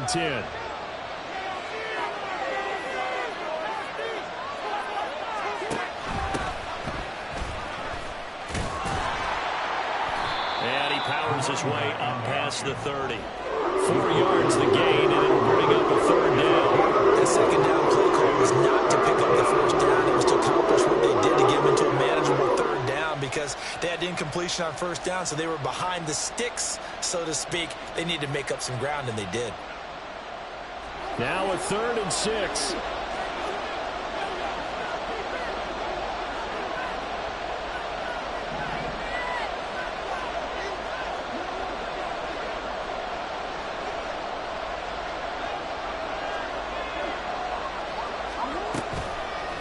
and 10. And he powers his way up past the 30. 4 yards the gain, and it'll bring up a third down. That second down play call was not to pick up the first down. It was to accomplish what they did to get them into a manageable third down because they had incompletion on first down, so they were behind the sticks, so to speak. They needed to make up some ground, and they did. Now a 3rd and 6.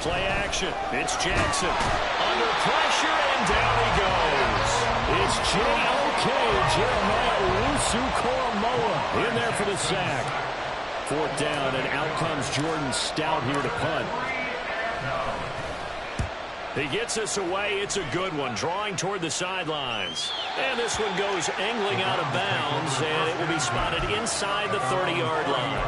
Play action. It's Jackson. Under pressure, and down he goes. It's J.O.K. Jeremiah Owusu-Koramoah in there for the sack. 4th down, and out comes Jordan Stout here to punt. He gets us away. It's a good one, drawing toward the sidelines. And this one goes angling out of bounds, and it will be spotted inside the 30-yard line.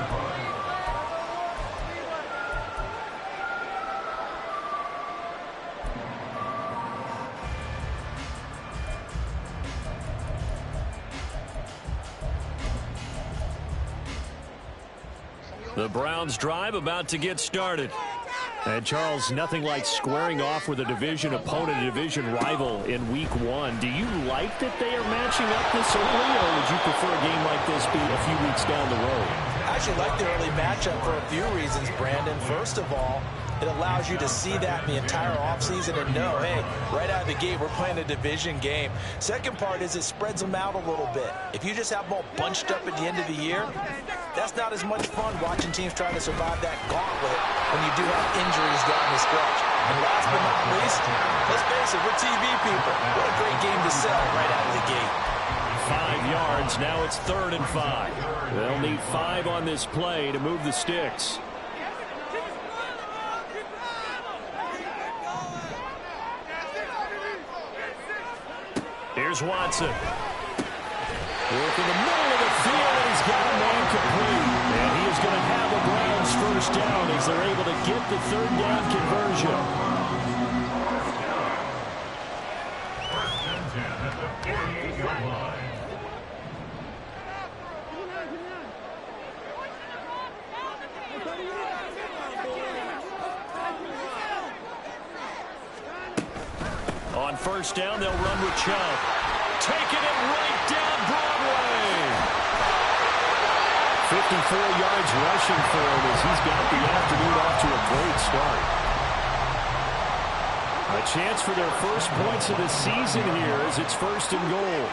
The Browns drive about to get started. And Charles, nothing like squaring off with a division opponent, a division rival in week 1. Do you like that they are matching up this early, or would you prefer a game like this be a few weeks down the road? I actually like the early matchup for a few reasons, Brandon. First of all, it allows you to see that in the entire offseason and know, hey, right out of the gate, we're playing a division game. Second part is it spreads them out a little bit. If you just have them all bunched up at the end of the year, that's not as much fun watching teams try to survive that gauntlet when you do have injuries down the stretch. And last but not least, let's face it, we're TV people. What a great game to sell right out of the gate. 5 yards. Now it's 3rd and 5. They'll need 5 on this play to move the sticks. Here's Watson. Work in the middle of the field, and he's got a man complete. And he is going to have the Browns first down as they're able to get the 3rd down conversion. On first down, they'll run with Chubb. Taking it right down Broadway. 54 yards rushing for him as he's got the afternoon off to a great start. A chance for their first points of the season here as it's 1st and goal.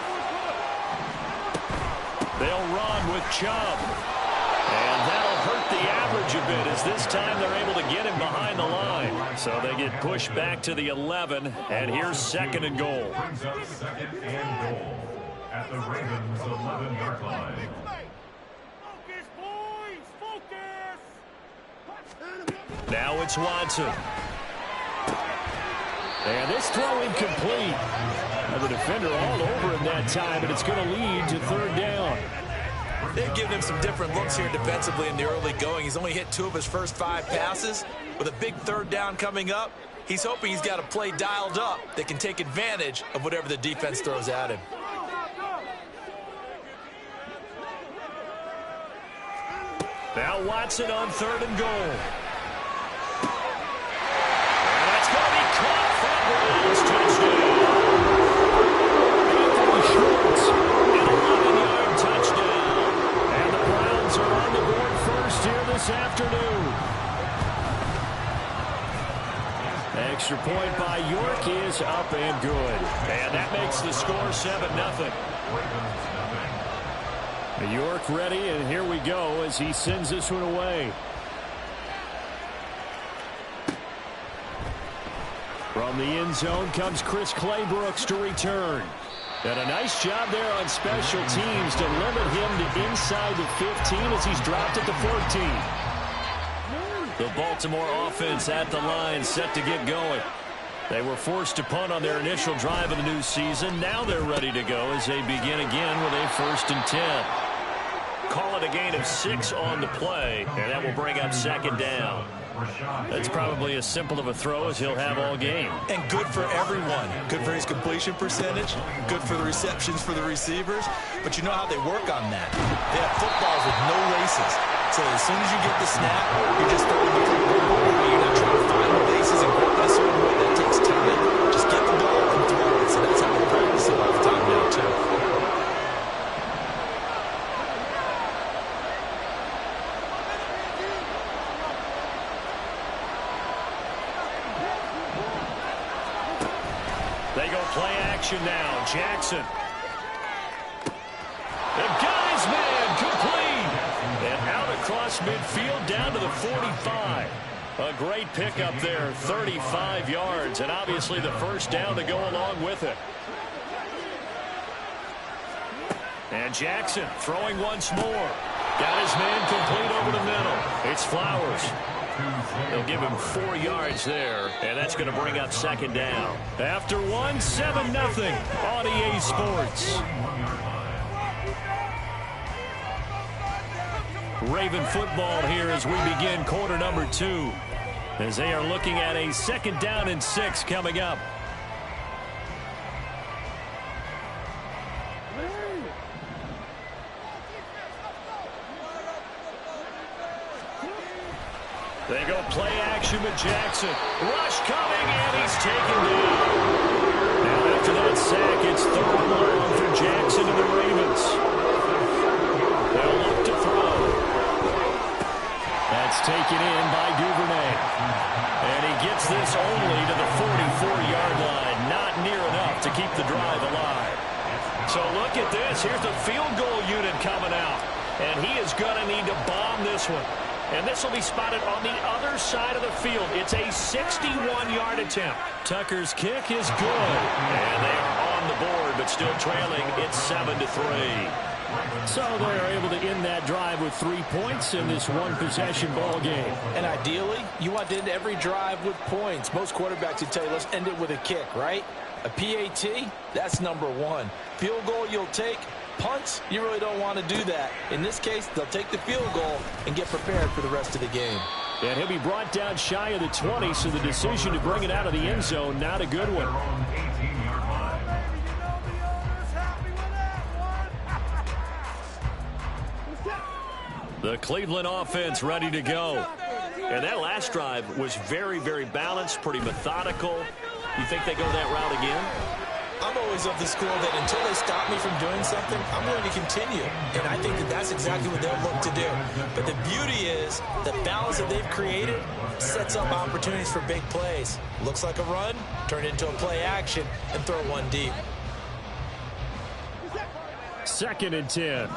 They'll run with Chubb. And that'll hurt the average a bit as this time they're able to get him behind the line. So they get pushed back to the 11, and here's 2nd and goal. Brings up 2nd and goal at the Ravens' 11-yard line. Focus, boys! Focus! Now it's Watson. And this throw incomplete. And the defender all over him that time, and it's going to lead to 3rd down. They've given him some different looks here defensively in the early going. He's only hit 2 of his first 5 passes. With a big 3rd down coming up, he's hoping he's got a play dialed up that can take advantage of whatever the defense throws at him. Now Watson on 3rd and goal. And that's going to be caught for a Browns touchdown. Anthony Schwartz, an 11-yard touchdown. And the Browns are on the board first here this afternoon. Extra point by York is up and good. And that makes the score 7-0. York ready, and here we go as he sends this one away. From the end zone comes Chris Claybrooks to return. And a nice job there on special teams to limit him to inside the 15 as he's dropped at the 14. The Baltimore offense at the line, set to get going. They were forced to punt on their initial drive of the new season. Now they're ready to go as they begin again with a 1st and 10. call it a gain of 6 on the play, and that will bring up second down. That's probably as simple of a throw as he'll have all game. And good for everyone. Good for his completion percentage, good for the receptions for the receivers. But you know how they work on that. They have footballs with no laces. So as soon as you get the snap, you're just throwing the football. You're not trying to find the laces and grip it a certain way. That takes time. Just get the ball and throw it. So that's how they practice it all the time now, too. They go play action now. Jackson. They've got his man complete. And out across midfield down to the 45. A great pickup there, 35 yards. And obviously the first down to go along with it. And Jackson throwing once more. Got his man complete over the middle. It's Flowers. They'll give him 4 yards there, and that's going to bring up second down. After 1, 7-0 on EA Sports. Raven football here as we begin quarter number 2, as they are looking at a second down and 6 coming up. They go play action with Jackson. Rush coming, and he's taken down. Now after that sack, it's 3rd and long for Jackson and the Ravens. They'll look to throw. That's taken in by Duvernay. And he gets this only to the 44-yard line. Not near enough to keep the drive alive. So look at this. Here's the field goal unit coming out. And he is going to need to bomb this one. And this will be spotted on the other side of the field. It's a 61-yard attempt. Tucker's kick is good. And they are on the board, but still trailing. It's 7-3. So they're able to end that drive with 3 points in this one-possession ball game. And ideally, you want to end every drive with points. Most quarterbacks would tell you, let's end it with a kick, right? A PAT, that's number 1. Field goal you'll take. Punts, you really don't want to do that. In this case, they'll take the field goal and get prepared for the rest of the game. And he'll be brought down shy of the 20, so the decision to bring it out of the end zone, not a good one. The Cleveland offense ready to go. And that last drive was very, very balanced, pretty methodical. You think they go that route again? I'm always of the school that until they stop me from doing something, I'm going to continue. And I think that that's exactly what they'll look to do. But the beauty is the balance that they've created sets up opportunities for big plays. Looks like a run, turn it into a play action, and throw one deep. 2nd and 10.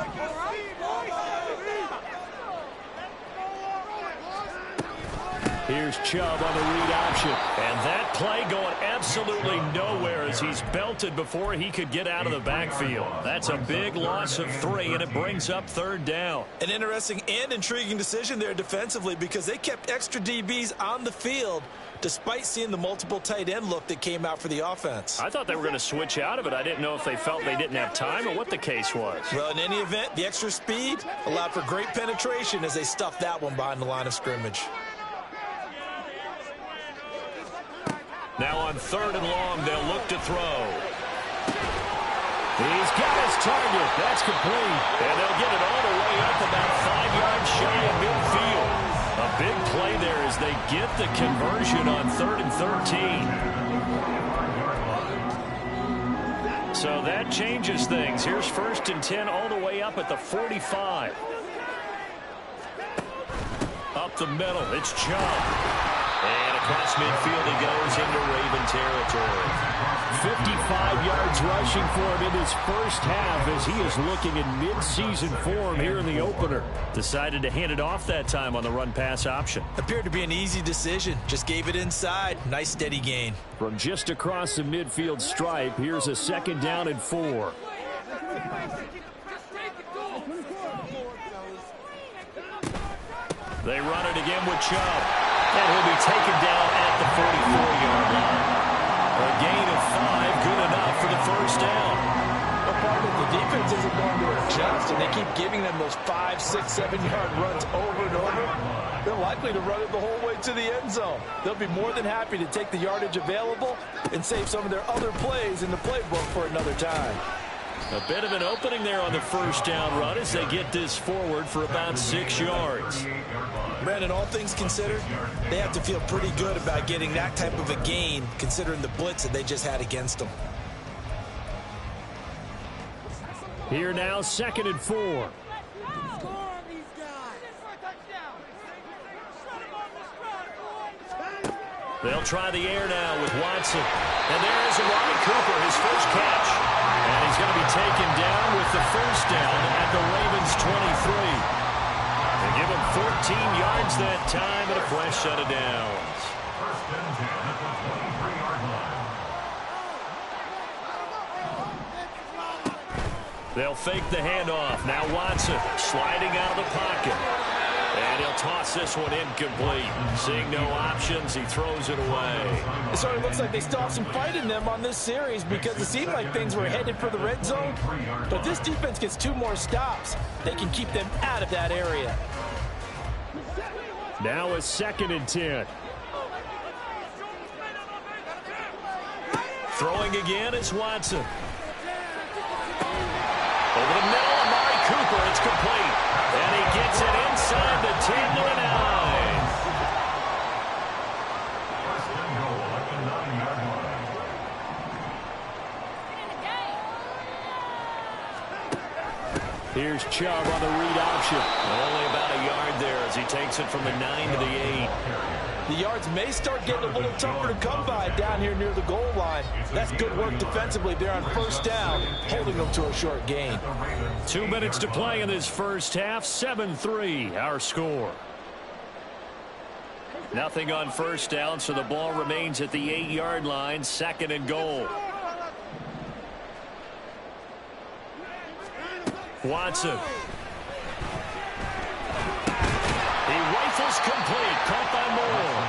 Here's Chubb on the read option. And that play going absolutely nowhere as he's belted before he could get out of the backfield. That's a big loss of 3, and it brings up 3rd down. An interesting and intriguing decision there defensively because they kept extra DBs on the field despite seeing the multiple tight end look that came out for the offense. I thought they were going to switch out of it. I didn't know if they felt they didn't have time or what the case was. Well, in any event, the extra speed allowed for great penetration as they stuffed that one behind the line of scrimmage. Now on 3rd and long, they'll look to throw. He's got his target. That's complete. And they'll get it all the way up about 5 yards shy of midfield. A big play there as they get the conversion on 3rd and 13. So that changes things. Here's 1st and 10 all the way up at the 45. Up the middle, it's Chubb. And across midfield he goes into Raven territory. 55 yards rushing for him in his first half as he is looking in mid-season form here in the opener. Decided to hand it off that time on the run-pass option. Appeared to be an easy decision. Just gave it inside. Nice steady gain. From just across the midfield stripe, here's a 2nd down and 4. They run it again with Chubb. And he'll be taken down at the 44-yard line. A gain of 5, good enough for the 1st down. A part of it, the defense isn't going to adjust, and they keep giving them those 5, 6, 7-yard runs over and over. They're likely to run it the whole way to the end zone. They'll be more than happy to take the yardage available and save some of their other plays in the playbook for another time. A bit of an opening there on the first down run as they get this forward for about 6 yards. Brandon, all things considered, they have to feel pretty good about getting that type of a gain considering the blitz that they just had against them. Here now, 2nd and 4. They'll try the air now with Watson. And there is Amari Cooper, his first catch. And he's going to be taken down with the first down at the Ravens' 23. They give him 14 yards that time and a fresh set of downs. First and 10 at the 23-yard line. They'll fake the handoff. Now Watson sliding out of the pocket. And he'll toss this one incomplete. Seeing no options, he throws it away. It sort of looks like they still have some fight in them on this series because it seemed like things were headed for the red zone. But this defense gets 2 more stops. They can keep them out of that area. Now a 2nd and 10. Throwing again is Watson. Over the middle, Amari Cooper, it's complete. And he gets it inside the 10 to the 9. First and goal at the 9-yard line. Here's Chubb on the read option. Only about a yard there as he takes it from the 9 to the 8. The yards may start getting a little tougher to come by down here near the goal line. That's good work defensively there on first down, holding them to a short gain. 2 minutes to play in this first half. 7-3 our score. Nothing on first down, so the ball remains at the 8-yard line. 2nd and goal. Watson. He rifles complete. Caught by Moore.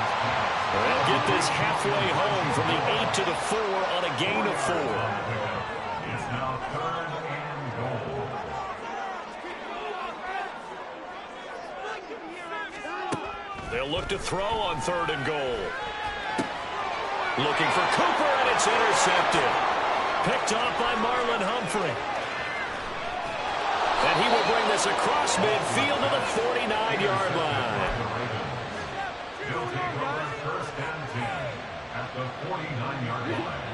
They'll get this halfway home from the 8 to the 4 on a gain of 4. It's now 3rd and goal. They'll look to throw on 3rd and goal. Looking for Cooper, and it's intercepted. Picked off by Marlon Humphrey. And he will bring this across midfield to the 49-yard line. He'll take over 1st and 10 at the 49-yard line.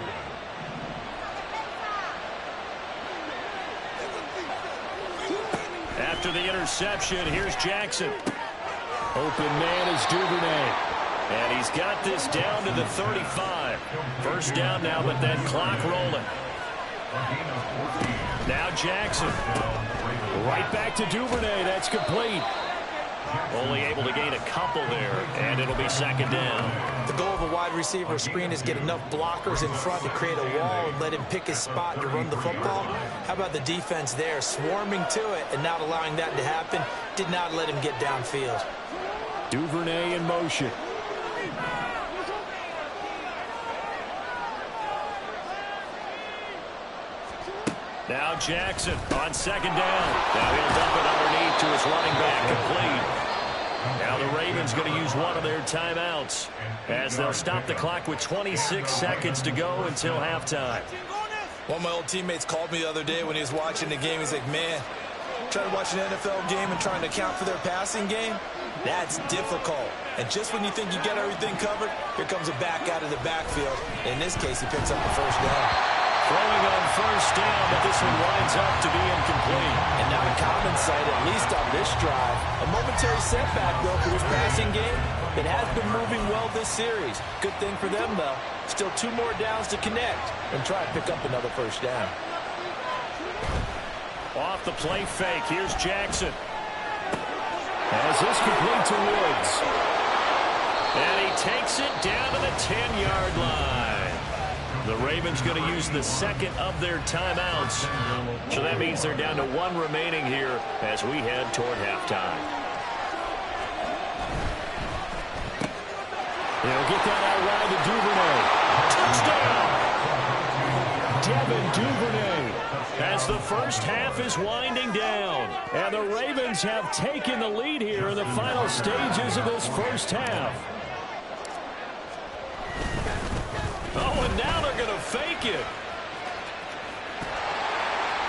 After the interception, here's Jackson. Open man is Duvernay. And he's got this down to the 35. First down now, but that clock rolling. Now Jackson. Right back to Duvernay. That's complete. Only able to gain a couple there, and it'll be 2nd down. The goal of a wide receiver screen is get enough blockers in front to create a wall and let him pick his spot to run the football. How about the defense there, swarming to it and not allowing that to happen? Did not let him get downfield. Duvernay in motion. Now Jackson on 2nd down. Now he'll dump it underneath to his running back, complete. Now the Ravens going to use one of their timeouts as they'll stop the clock with 26 seconds to go until halftime. One of my old teammates called me the other day when he was watching the game. He's like, man, trying to watch an NFL game and trying to account for their passing game, that's difficult. And just when you think you get everything covered, here comes a back out of the backfield. In this case, he picks up the first down. Throwing on first down, but this one winds up to be incomplete. And not a common sight, at least on this drive. A momentary setback, though, for this passing game. It has been moving well this series. Good thing for them, though. Still 2 more downs to connect and try to pick up another first down. Off the play fake, here's Jackson. As this complete to Woods. And he takes it down to the 10-yard line. The Ravens going to use the 2nd of their timeouts. So that means they're down to 1 remaining here as we head toward halftime. They'll get that out wide to Duvernay. Touchdown! Devin Duvernay. as the first half is winding down. And the Ravens have taken the lead here in the final stages of this first half. Oh, and now they're going to fake it.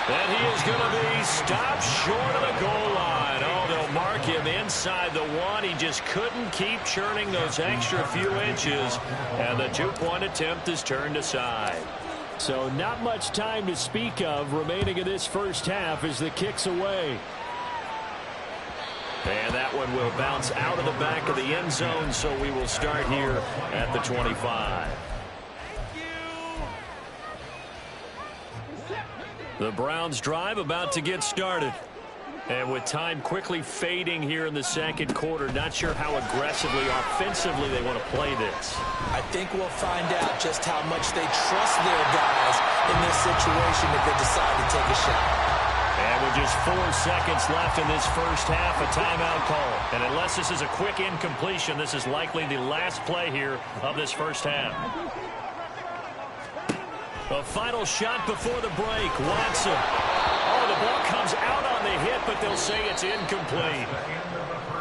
And he is going to be stopped short of the goal line. Oh, they'll mark him inside the one. He just couldn't keep churning those extra few inches. And the two-point attempt is turned aside. So not much time to speak of remaining in this first half as the kick's away. And that one will bounce out of the back of the end zone, so we will start here at the 25. The Browns drive about to get started. And with time quickly fading here in the second quarter, not sure how aggressively, offensively they want to play this. I think we'll find out just how much they trust their guys in this situation if they decide to take a shot. And with just 4 seconds left in this first half, a timeout call. And unless this is a quick incompletion, this is likely the last play here of this first half. A final shot before the break. Watson. Oh, the ball comes out on the hit, but they'll say it's incomplete.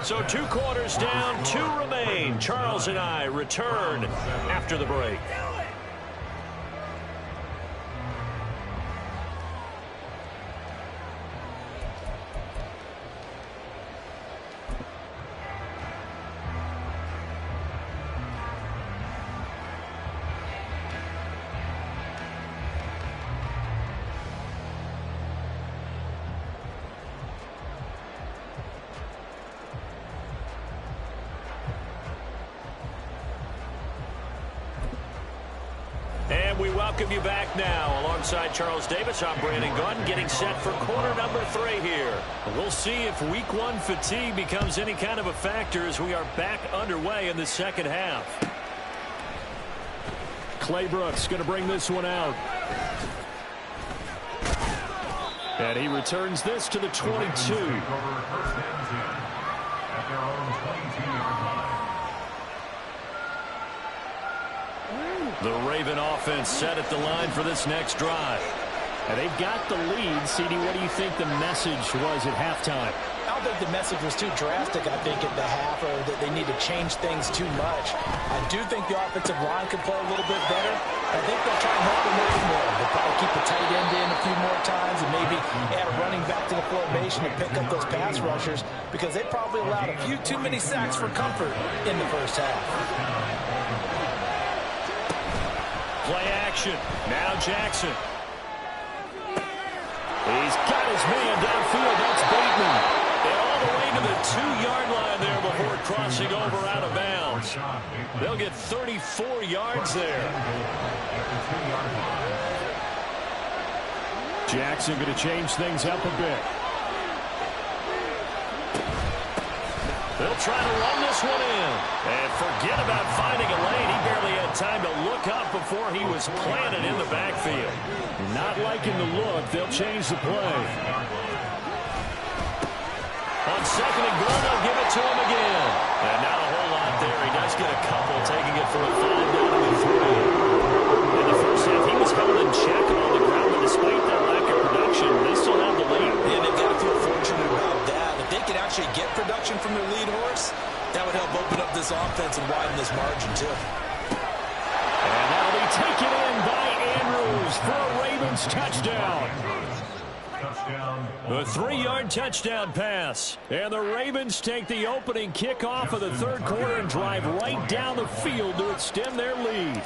So 2 quarters down, 2 remain. Charles and I return after the break. We welcome you back now. Alongside Charles Davis, I'm Brandon Gaudin, getting set for quarter number 3 here. We'll see if week 1 fatigue becomes any kind of a factor as we are back underway in the second half. Claybrooks going to bring this one out. And he returns this to the 22. The Raven offense set at the line for this next drive. And they've got the lead. CD, what do you think the message was at halftime? I don't think the message was too drastic, I think, at the half, or that they need to change things too much. I do think the offensive line could play a little bit better. I think they'll try and help them a little more. They'll probably keep the tight end in a few more times and maybe add a running back to the formation and pick up those pass rushers, because they probably allowed a few too many sacks for comfort in the first half. Play action. Now Jackson. He's got his man downfield. That's Bateman. And all the way to the 2-yard line there before crossing over out of bounds. They'll get 34 yards there. Jackson going to change things up a bit. They'll try to run this one in. And forget about finding a lane. He barely had time to look up before he was planted in the backfield. Not liking the look. They'll change the play. On second and goal, they'll give it to him again. And not a whole lot there. He does get a couple, taking it for a 5 down to the 3. In the first half, he was held in check on the ground, but despite that lack of production, they still have the lead. Yeah, they've got to feel fortunate about that. If they could actually get production from their lead horse, that would help open up this offense and widen this margin, too. And that'll be taken in by Andrews for a Ravens touchdown. A 3-yard touchdown pass. And the Ravens take the opening kickoff of the third quarter and drive right down the field to extend their lead.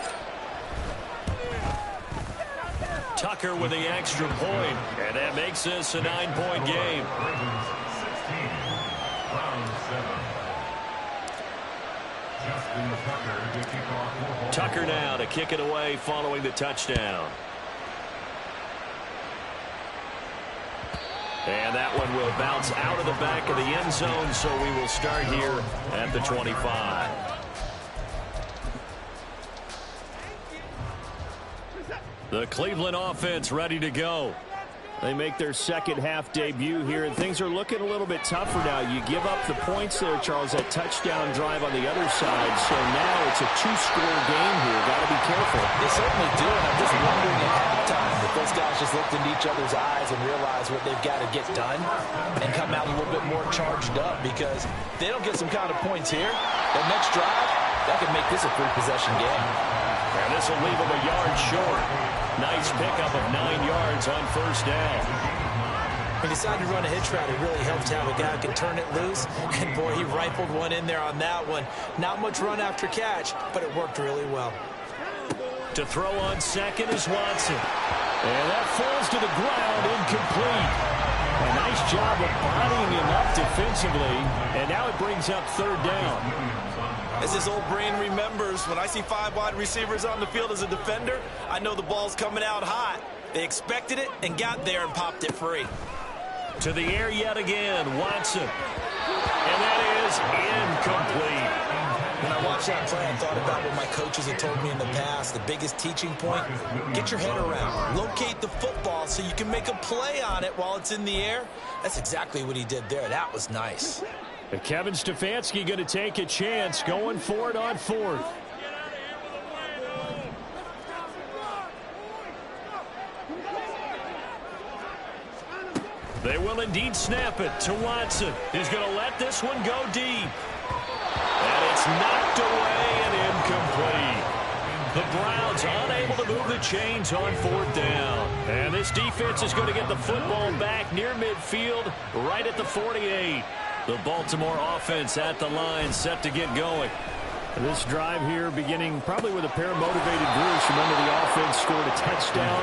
Tucker with the extra point, and that makes this a 9-point game. Tucker now to kick it away following the touchdown. And that one will bounce out of the back of the end zone, so we will start here at the 25. The Cleveland offense ready to go. They make their second half debut here, and things are looking a little bit tougher now. You give up the points there, Charles, that touchdown drive on the other side. So now it's a two-score game here. Got to be careful. They certainly do, and I'm just wondering at halftime if those guys just looked into each other's eyes and realized what they've got to get done and come out a little bit more charged up, because if they don't get some kind of points here, that next drive, that could make this a three-possession game. And this will leave them a yard short. Nice pickup of 9 yards on first down. He decided to run a hitch route. It really helped to have a guy who can turn it loose. And, boy, he rifled one in there on that one. Not much run after catch, but it worked really well. To throw on second is Watson. And that falls to the ground, incomplete. A nice job of bodying him up defensively. And now it brings up third down. As his old brain remembers, when I see 5 wide receivers on the field as a defender, I know the ball's coming out hot. They expected it and got there and popped it free. To the air yet again, Watson. And that is incomplete. When I watched that play, I thought about what my coaches had told me in the past. The biggest teaching point, get your head around. Locate the football so you can make a play on it while it's in the air. That's exactly what he did there. That was nice. Kevin Stefanski going to take a chance, going for it on fourth. They will indeed snap it to Watson. He's going to let this one go deep. And it's knocked away and incomplete. The Browns unable to move the chains on fourth down. And this defense is going to get the football back near midfield, right at the 48. The Baltimore offense at the line, set to get going. This drive here beginning probably with a pair of motivated Bruce. Remember, the offense scored a touchdown.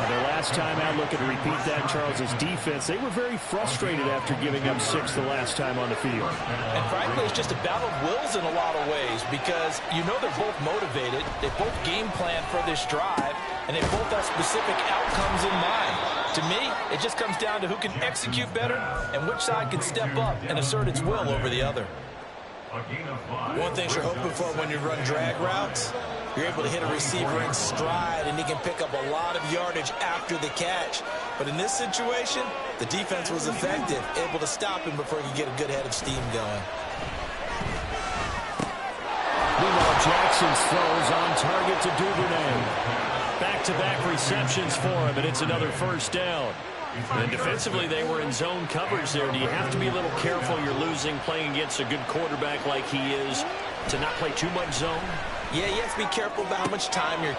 Their last time out, looking to repeat that, Charles' defense. They were very frustrated after giving up 6 the last time on the field. And frankly, it's just a battle of wills in a lot of ways, because you know they're both motivated. They both game plan for this drive, and they both have specific outcomes in mind. To me, it just comes down to who can execute better and which side can step up and assert its will over the other. One thing you're hoping for when you run drag routes, You're able to hit a receiver in stride, and he can pick up a lot of yardage after the catch. But in this situation, the defense was effective, able to stop him before he could get a good head of steam going. Meanwhile, Jackson's throws on target to Duvernay. Back-to-back receptions for him, and it's another first down. And defensively, they were in zone coverage there. Do you have to be a little careful? You're losing playing against a good quarterback like he is to not play too much zone? Yeah, you have to be careful about how much time you're... And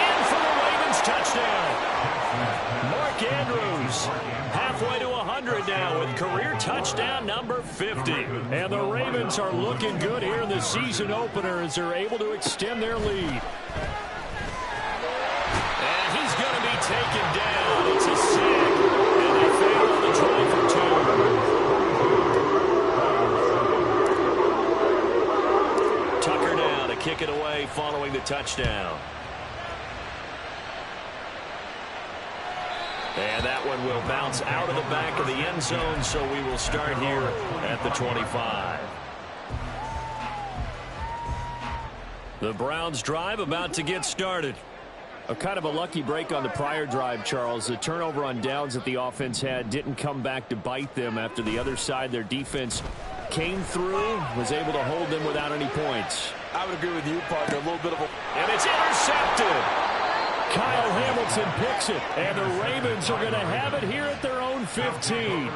in for the Ravens touchdown. Mark Andrews halfway to 100 now with career touchdown number 50. And the Ravens are looking good here in the season opener as they're able to extend their lead. And he's going to be taken down. It's a sack. And they fail on the try for two. Tucker down to kick it away following the touchdown. And that one will bounce out of the back of the end zone, so we will start here at the 25. The Browns drive about to get started. A kind of a lucky break on the prior drive, Charles. The turnover on downs that the offense had didn't come back to bite them after the other side. Their defense came through, was able to hold them without any points. I would agree with you, partner. A little bit of a... And it's intercepted. Kyle Hamilton picks it, and the Ravens are going to have it here at their own 15.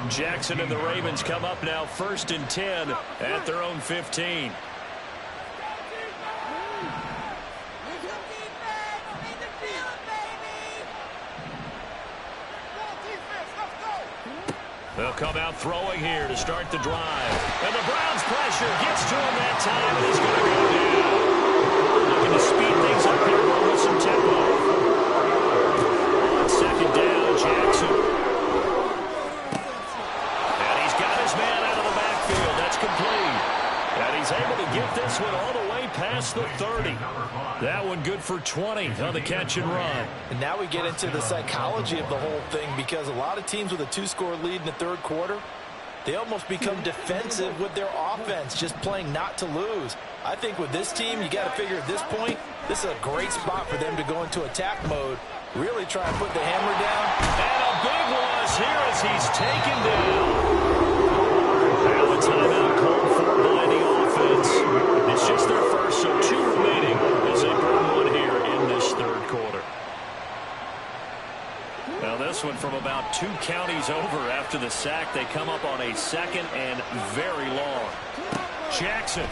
Jackson and the Ravens come up now 1st and 10 at their own 15. They'll come out throwing here to start the drive. And the Browns pressure gets to him that time, and he's going to go down. Looking to speed things up here with some tempo. On 2nd down, Jackson. And he's got his man out of the backfield. That's complete. And he's able to get this one all the way past the 30. That one good for 20 on the catch and run. And now we get into the psychology of the whole thing, because a lot of teams with a 2-score lead in the third quarter, they almost become defensive with their offense, just playing not to lose. I think with this team, you got to figure at this point, this is a great spot for them to go into attack mode Really try and put the hammer down. And a big loss here as he's taken down. Now a timeout called for by the offense. It's just their first, so 2 remaining as they burn one here in this third quarter. Now this one from about 2 counties over after the sack. They come up on a second and very long. Jackson.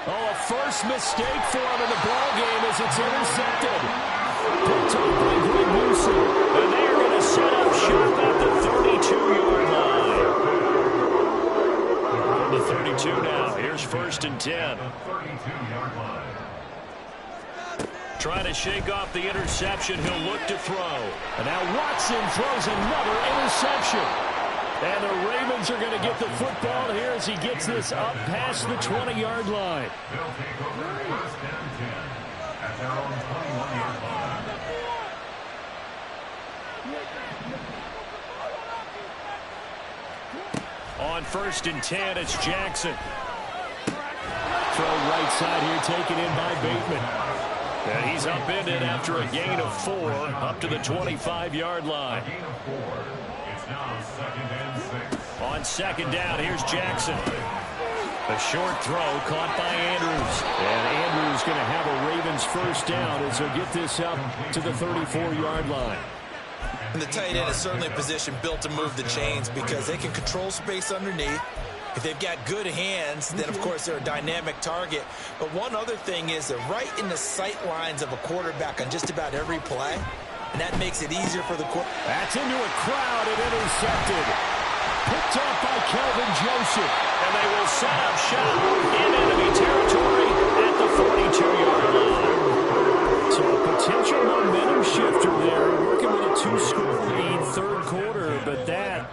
Oh, a first mistake for him in the ball game as it's intercepted. Picked up by Greg Newsom. And they are going to set up shop at the 32-yard line. From the 32 now. Here's 1st and 10. Trying to shake off the interception. He'll look to throw. And now Watson throws another interception. And the Ravens are going to get the football here as he gets this up past the 20-yard line. They'll take over 1st and 10 at their own 21-yard line. On 1st and 10, it's Jackson. Throw right side here taken in by Bateman. And he's upended after a gain of 4 up to the 25-yard line. Gain of 4. It's now 2nd and 6. On 2nd down, here's Jackson. A short throw caught by Andrews. And Andrews going to have a Ravens first down as he'll get this up to the 34-yard line. And the tight end is certainly a position built to move the chains because they can control space underneath. If they've got good hands, then, of course, they're a dynamic target. But one other thing is they're right in the sight lines of a quarterback on just about every play, and that makes it easier for the quarterback. That's into a crowd and intercepted. Picked up by Kelvin Joseph. And they will set up shop in enemy territory at the 42-yard line. So a potential momentum shifter there, working with a 2-score lead, third quarter, but that,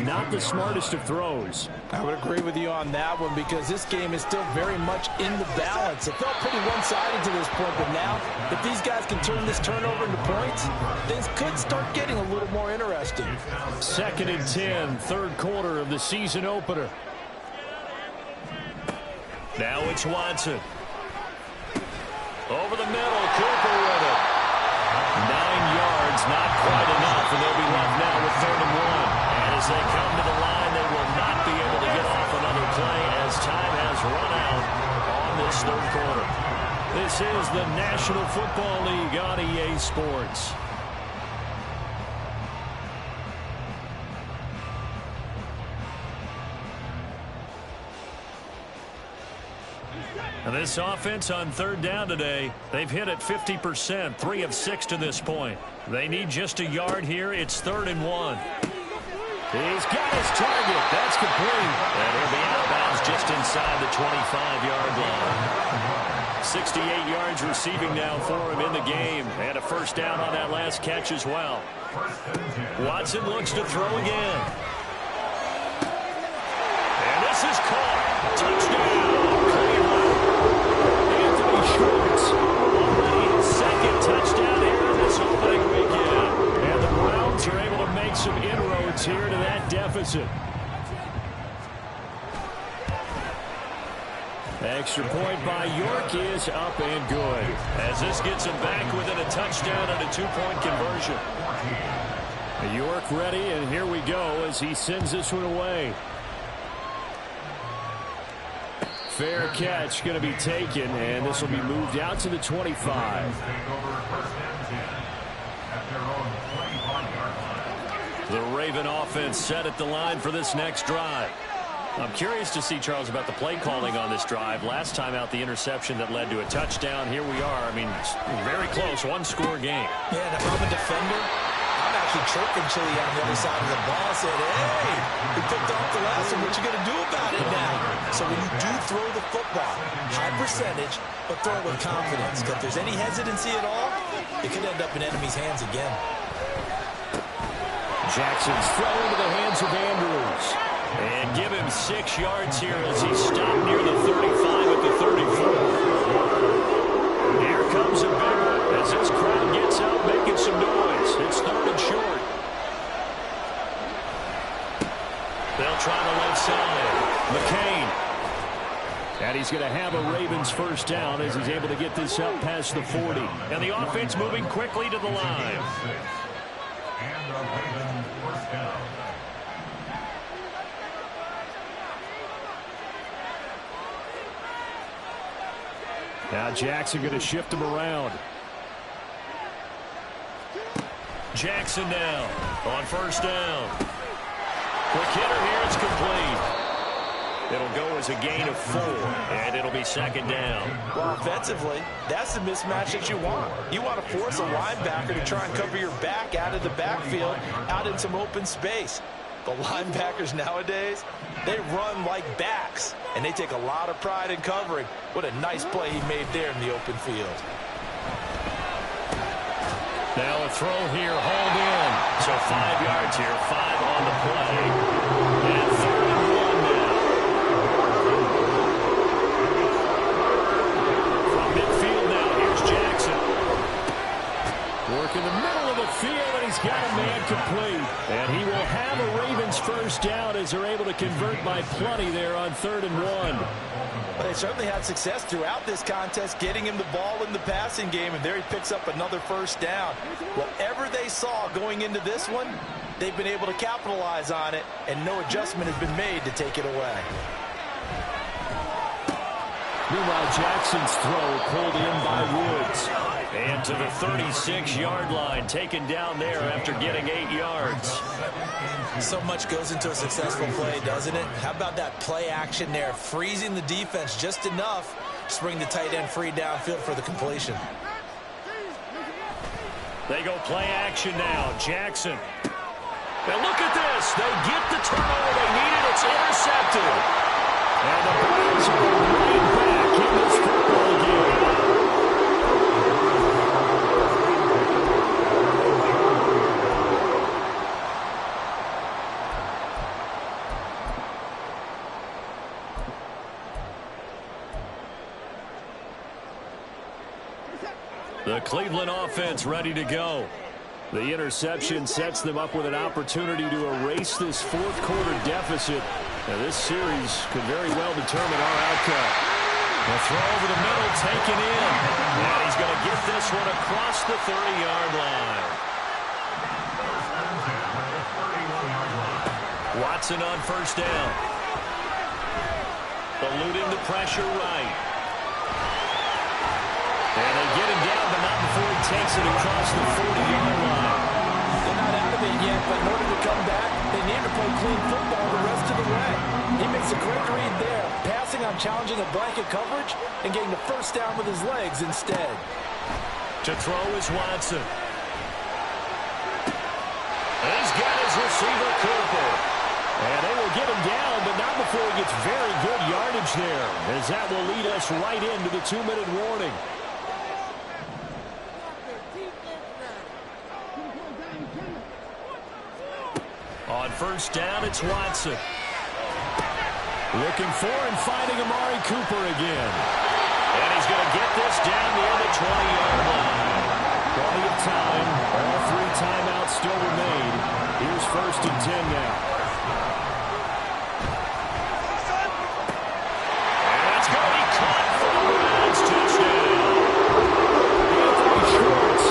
not the smartest of throws. I would agree with you on that one because this game is still very much in the balance. It felt pretty one-sided to this point, but now, if these guys can turn this turnover into points, things could start getting a little more interesting. 2nd and 10, third quarter of the season opener. Now it's Watson. Over the middle, Cooper with it. 9 yards, not quite enough, and they'll be left now with 3rd and 1. And as they come to the line, they will not be able to get off another play as time has run out on this third quarter. This is the National Football League on EA Sports. And this offense on 3rd down today, they've hit it 50%, 3 of 6 to this point. They need just a yard here. It's 3rd and 1. He's got his target. That's complete. And he'll be out of bounds just inside the 25-yard line. 68 yards receiving now for him in the game. And a first down on that last catch as well. Watson looks to throw again. And this is caught. Touchdown. Already 2nd touchdown here in this opening weekend. And the Browns are able to make some inroads here to that deficit. Extra point by York is up and good. As this gets him back within a touchdown and a 2-point conversion. York ready, and here we go as he sends this one away. Fair catch going to be taken, and this will be moved out to the 25. The Raven offense set at the line for this next drive. I'm curious to see, Charles, about the play calling on this drive. Last time out, the interception that led to a touchdown. Here we are. I mean, very close, 1-score game. Yeah, and if I'm a defender, I'm actually chirping Chili on the other side of the ball. Said, hey, we picked off the last one. What you going to do about it now? So when you do throw the football, high percentage, but throw it with confidence. Because if there's any hesitancy at all, it could end up in enemy's hands again. Jackson's throw into the hands of Andrews. And give him 6 yards here as he stopped near the 35 at the 34. Here comes a big one as this crowd gets out making some noise. It's 3rd and short. They'll try the left side. McCain. And he's going to have a Ravens first down as he's able to get this up past the 40. And the offense moving quickly to the line. And the Ravens first down. Now Jackson going to shift him around. Jackson now on first down. Quick hitter here, it's complete. It'll go as a gain of 4, and it'll be second down. Well, offensively, that's the mismatch that you want. You want to force a linebacker to try and cover your back out of the backfield, out in some open space. The linebackers nowadays, they run like backs, and they take a lot of pride in covering. What a nice play he made there in the open field. Now a throw here, hauled in. So 5 yards here, 5 on the play. And 3rd and 1 now. From midfield now, here's Jackson. Work in the middle of the field, and he's got a man complete. And he will have a Ravens first down as they're able to convert by plenty there on 3rd and 1. They certainly had success throughout this contest, getting him the ball in the passing game, and there he picks up another first down. Whatever they saw going into this one, they've been able to capitalize on it, and no adjustment has been made to take it away. Meanwhile, Jackson's throw pulled in by Woods. And to the 36-yard line, taken down there after getting 8 yards. So much goes into a successful play, doesn't it? How about that play action there, freezing the defense just enough to bring the tight end free downfield for the completion. They go play action now. Jackson. Now look at this. They get the turnover they needed. It's intercepted. And the Browns are right back in this football game. The Cleveland offense ready to go. The interception sets them up with an opportunity to erase this fourth-quarter deficit. Now, this series could very well determine our outcome. The throw over the middle taken in. And he's going to get this one across the 30-yard line. Watson on first down. Eluding the pressure right. And they get him down, but not before he takes it across the 40-yard line. They're not out of it yet, but in order to come back, they need to play clean football the rest of the way. He makes a great read there, passing on challenging a blanket coverage and getting the first down with his legs instead. To throw is Watson. And he's got his receiver, Cooper. And they will get him down, but not before he gets very good yardage there, as that will lead us right into the 2-minute warning. On first down, it's Watson. Looking for and finding Amari Cooper again. And he's going to get this down near the 20-yard line. Plenty of time. All 3 timeouts still remain. Here's 1st and 10 now. And it's going to be caught for the Browns touchdown. Anthony Schwartz.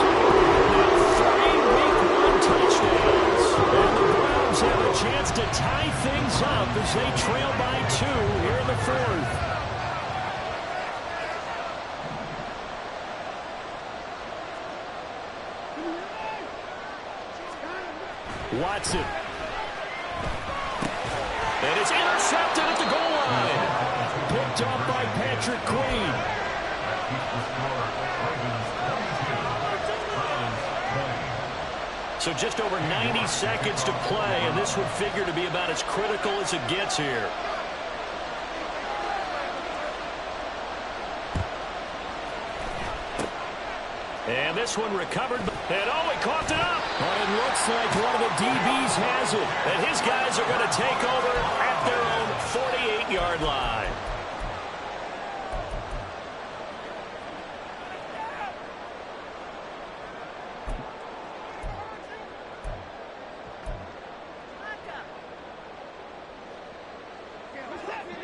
Now 3 week 1 touchdowns. And the Browns have a chance to tie things up as they trail by 2 here in the 4th. Watson. And it's intercepted at the goal line. Picked up by Patrick Queen. So just over 90 seconds to play, and this would figure to be about as critical as it gets here. And this one recovered. And oh, he coughed it up. But it looks like one of the DBs has it. And his guys are going to take over at their own 48-yard line.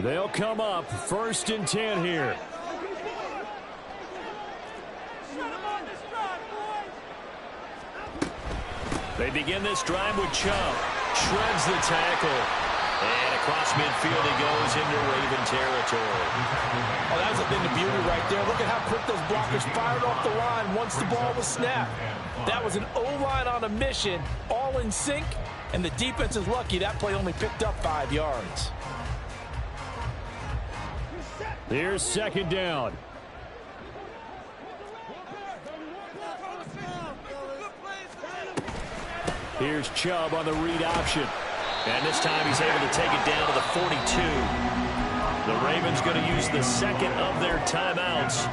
They'll come up 1st and 10 here. They begin this drive with Chubb. Shreds the tackle. And across midfield he goes into Raven territory. Oh, that was a thing of beauty right there. Look at how quick those blockers fired off the line once the ball was snapped. That was an O-line on a mission, all in sync, and the defense is lucky that play only picked up 5 yards. Here's 2nd down. Here's Chubb on the read option. And this time he's able to take it down to the 42. The Ravens going to use the 2nd of their timeouts.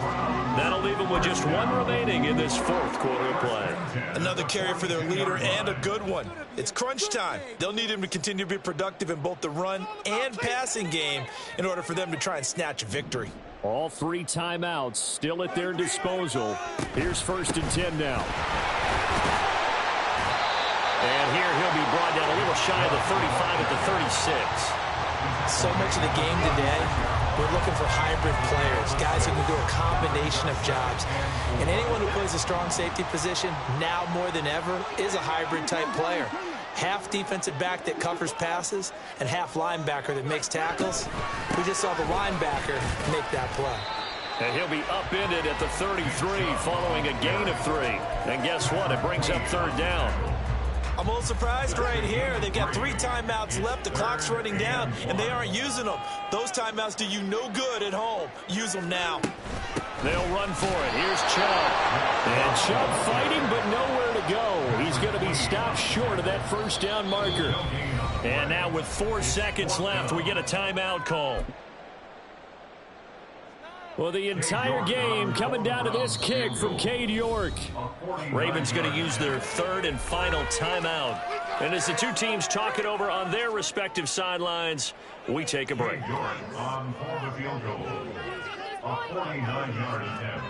That'll leave them with just 1 remaining in this 4th quarter of play. Another carry for their leader and a good one. It's crunch time. They'll need him to continue to be productive in both the run and passing game in order for them to try and snatch a victory. All 3 timeouts still at their disposal. Here's 1st and 10 now. And here he'll be brought down a little shy of the 35 at the 36. So much of the game today, we're looking for hybrid players, guys who can do a combination of jobs. And anyone who plays a strong safety position, now more than ever, is a hybrid-type player. Half defensive back that covers passes and half linebacker that makes tackles. We just saw the linebacker make that play. And he'll be upended at the 33 following a gain of 3. And guess what? It brings up 3rd down. I'm a little surprised right here. They've got 3 timeouts left. The clock's running down, and they aren't using them. Those timeouts do you no good at home. Use them now. They'll run for it. Here's Chubb. And Chubb fighting, but nowhere to go. He's going to be stopped short of that 1st down marker. And now with 4 seconds left, we get a timeout call. Well, the entire game coming down to this kick from Cade York. Ravens going to use their 3rd and final timeout. And as the 2 teams talk it over on their respective sidelines, we take a break. On for the field goal. A 49-yard attempt.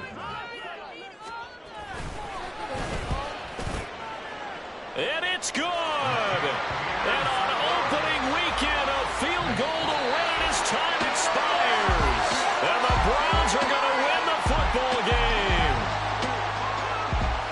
And it's good. And on opening weekend, a field goal to win it as time expires. And the Browns are going to win the football game.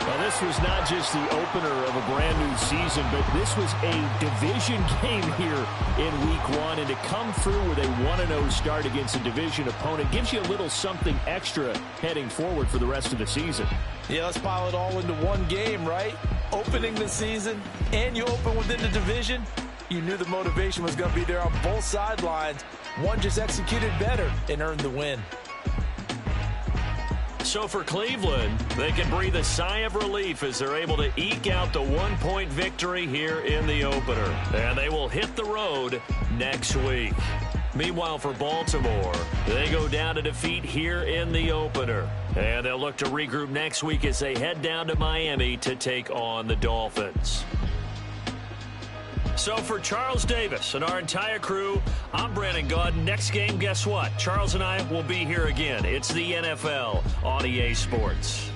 Well, this was not just the opener of a brand new season, but this was a division game here in week 1. And to come through with a 1-0 start against a division opponent gives you a little something extra heading forward for the rest of the season. Yeah, let's pile it all into one game, right? Opening the season, and you open within the division. You knew the motivation was going to be there on both sidelines. One just executed better and earned the win. So for Cleveland, they can breathe a sigh of relief as they're able to eke out the 1-point victory here in the opener. And they will hit the road next week. Meanwhile, for Baltimore, they go down to defeat here in the opener. And they'll look to regroup next week as they head down to Miami to take on the Dolphins. So for Charles Davis and our entire crew, I'm Brandon Gaud. Next game, guess what? Charles and I will be here again. It's the NFL on EA Sports.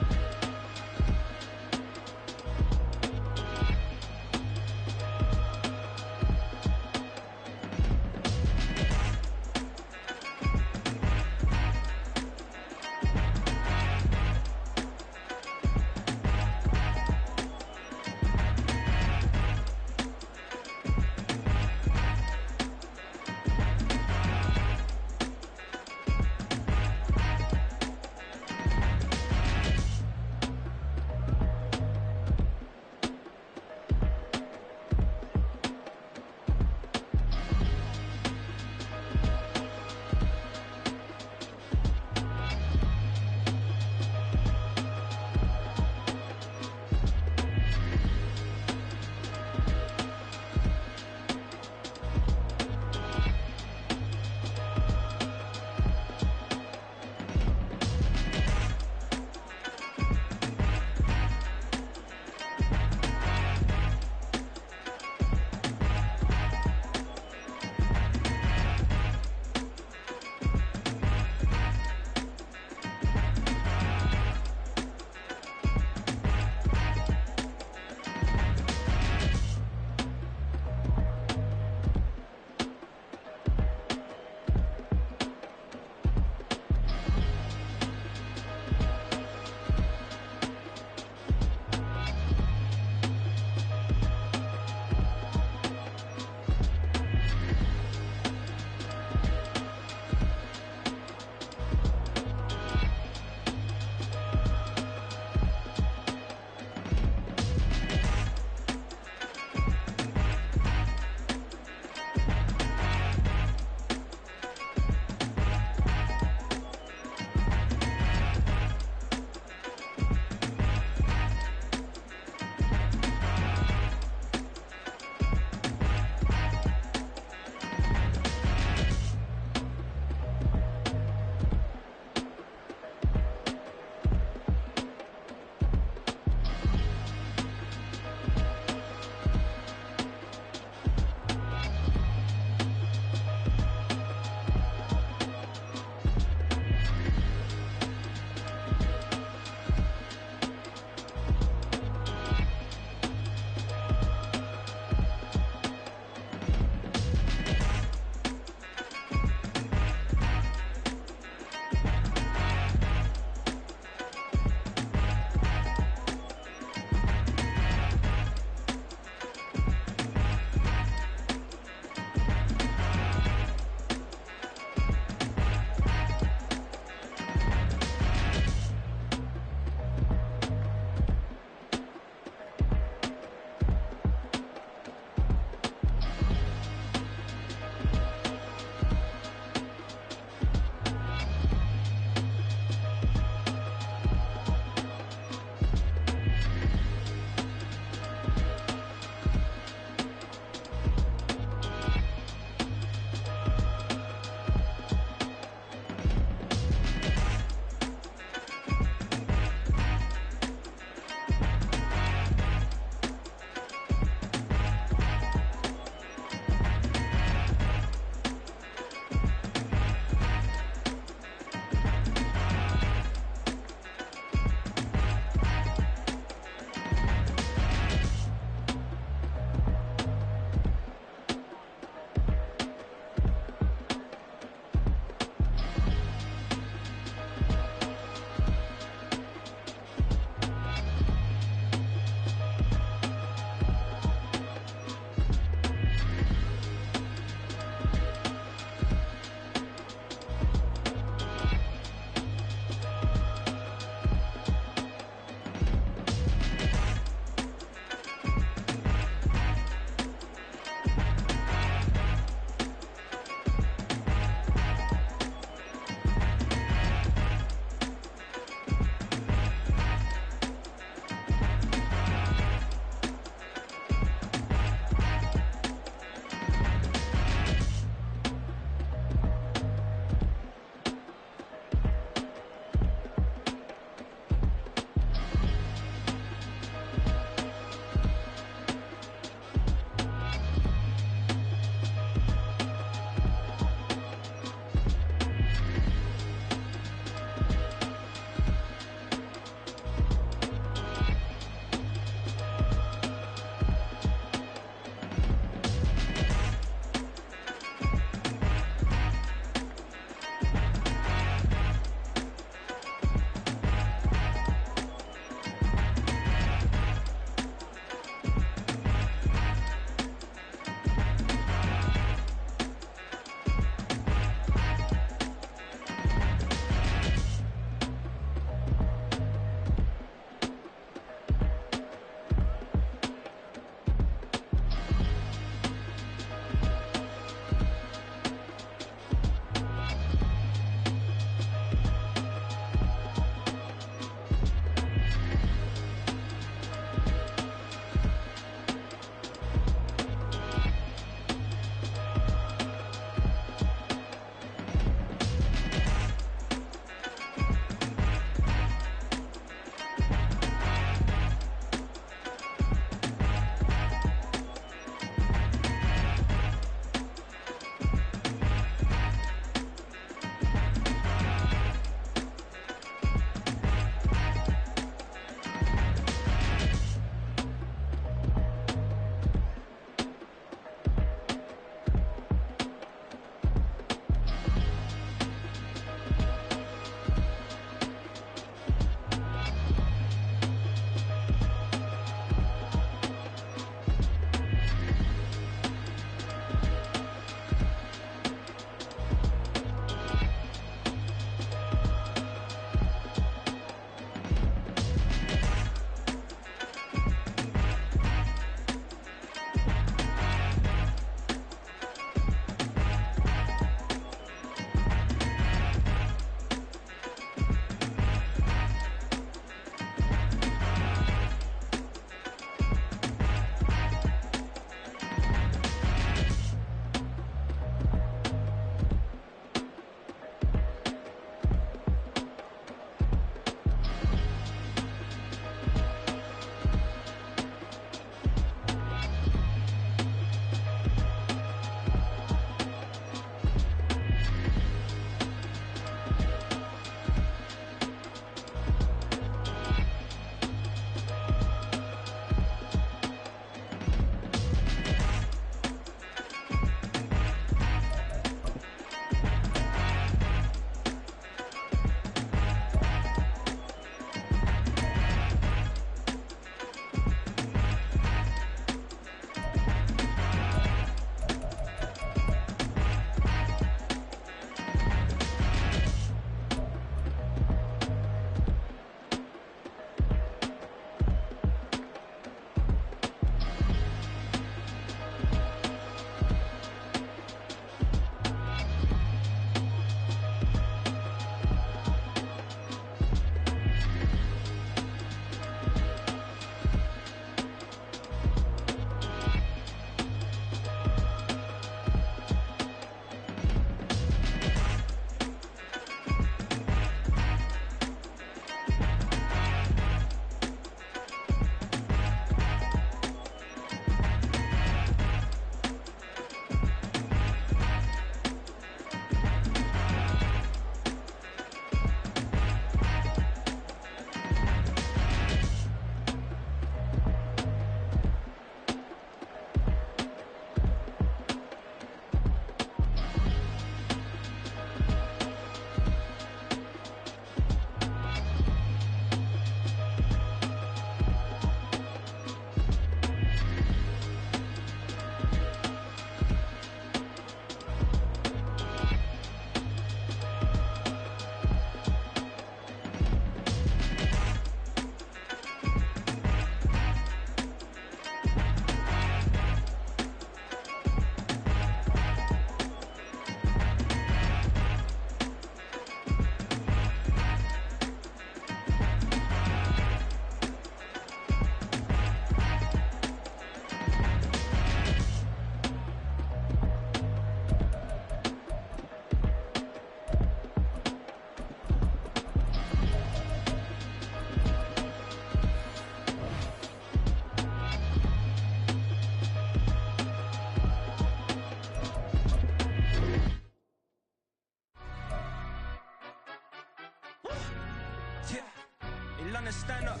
wanna stand up.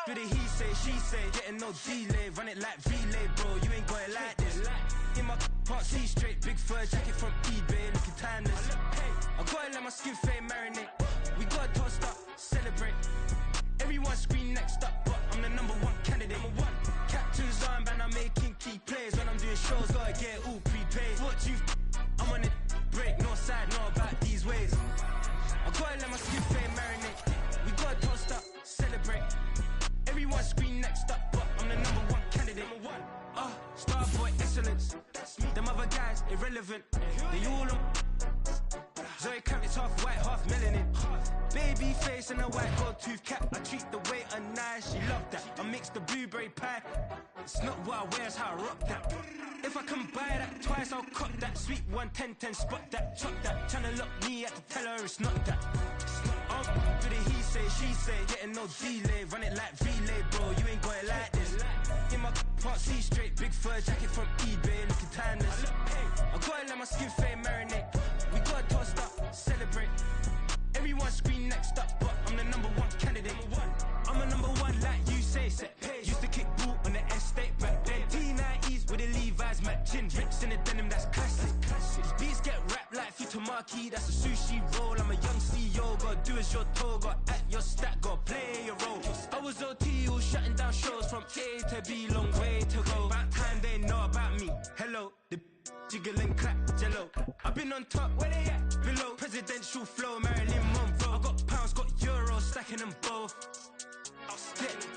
Do the he say, she say, getting no delay. Run it like relay, bro, you ain't got it like this. In my can't see straight, big fur jacket from eBay, looking timeless. I gotta let my skin fade marinate. We gotta toast up, celebrate. Everyone scream next up, but I'm the #1 candidate. Captain's armband, I'm making key plays. When I'm doing shows, gotta get all prepaid. What you I'm on it, break, no side, no about these ways. I gotta let my skin fade marinate. We gotta toast up, celebrate. Everyone scream next up, but I'm the #1 candidate. Starboy excellence. Them other guys irrelevant. They all on. Zoe Kravitz half white, half melanin. Baby face and a white gold tooth cap. I treat the waiter nice, she love that. I mix the blueberry pie. It's not what I wear, it's how I rock that. If I can buy that twice, I'll cop that. Sweet 110, spot that, chop that. Tryna lock me, I have to tell her it's not that. Do the he say, she say, getting no delay. Run it like relay, bro, you ain't got it like this. In my can't see straight, big fur jacket from eBay, looking timeless. I gotta let my skin fade marinate. We gotta toast up, celebrate. Everyone scream next up, but I'm the #1 candidate. I'm a #1 like you say, set pace. Used to kick boot on the estate back then. T90s with the Levi's matching. Rips in the denim, that's classic. These beats get wrapped like Futamaki, that's a sushi roll. I'm a young CEO, gotta do as you're told. Gotta act your stat, gotta play your role. I was OT, all shutting down shows from A to B, long way to go. About time they know about me. Hello, the jiggle and clap, jello. I've been on top, where they at? Below, presidential flow, Marilyn Monroe. I got pounds, got euros, stacking them both. I'll split.